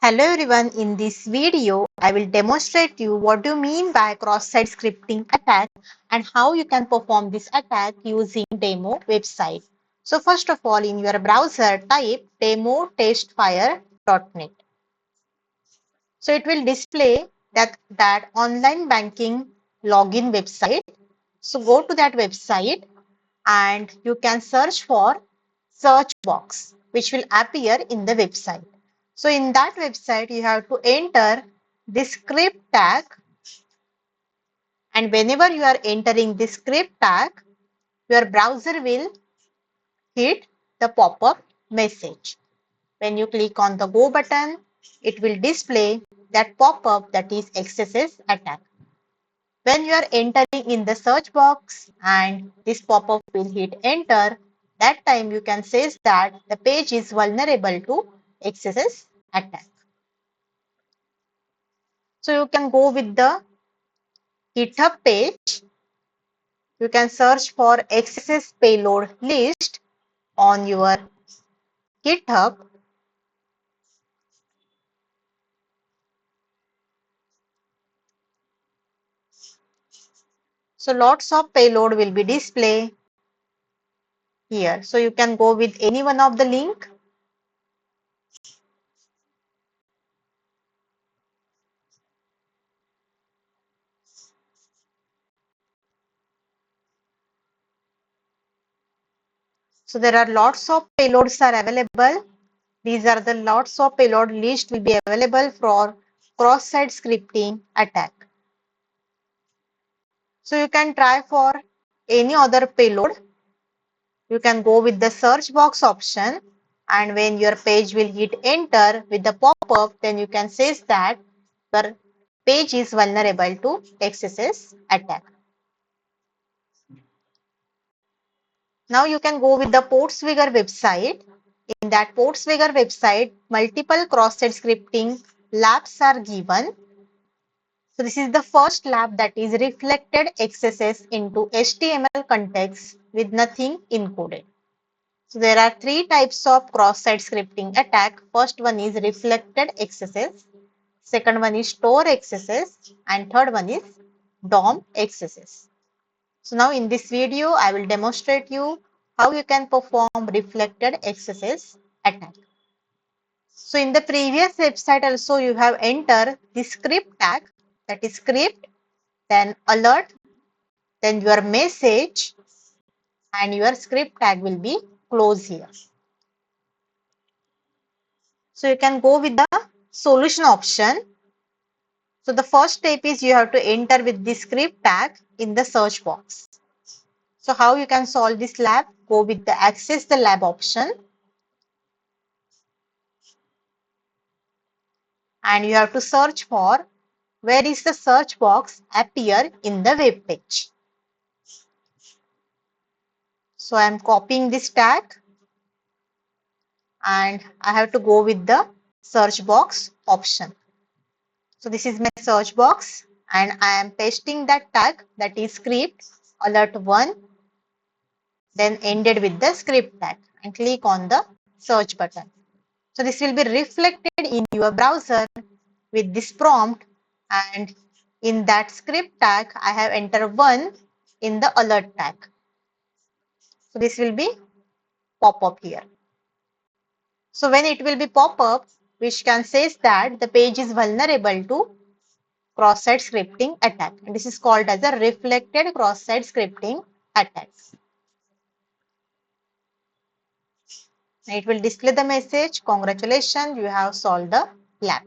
Hello everyone, in this video I will demonstrate you what do you mean by cross-site scripting attack and how you can perform this attack using demo website. So first of all, in your browser type demotestfire.net. So it will display that online banking login website. So go to that website and you can search for search box which will appear in the website. So in that website you have to enter this script tag, and whenever you are entering this script tag, your browser will hit the pop-up message. When you click on the go button, it will display that pop-up, that is XSS attack. When you are entering in the search box and this pop-up will hit enter, that time you can say that the page is vulnerable to XSS attack. So you can go with the GitHub page. You can search for XSS payload list on your GitHub. So lots of payload will be displayed here. So you can go with any one of the link. So there are lots of payloads are available. These are the lots of payload list will be available for cross-site scripting attack. So you can try for any other payload. You can go with the search box option, and when your page will hit enter with the pop-up, then you can say that your page is vulnerable to XSS attack. Now you can go with the Portswigger website. In that Portswigger website, multiple cross-site scripting labs are given. So this is the first lab, that is reflected XSS into HTML context with nothing encoded. So there are three types of cross-site scripting attack. First one is reflected XSS, second one is store XSS, and third one is DOM XSS. So now in this video, I will demonstrate you how you can perform reflected XSS attack. So in the previous website also you have entered the script tag, that is script, then alert, then your message, and your script tag will be closed here. So you can go with the solution option. So the first step is you have to enter with the script tag in the search box. So how you can solve this lab? Go with the access the lab option, and you have to search for where is the search box appear in the web page. So I am copying this tag and I have to go with the search box option. So this is my search box and I am pasting that tag, that is script alert 1, then ended with the script tag, and click on the search button. So this will be reflected in your browser with this prompt, and in that script tag I have entered 1 in the alert tag. So this will be pop up here. So when it will be pop up, which can say that the page is vulnerable to cross-site scripting attack. And this is called as a reflected cross-site scripting attack. It will display the message, congratulations, you have solved the lab.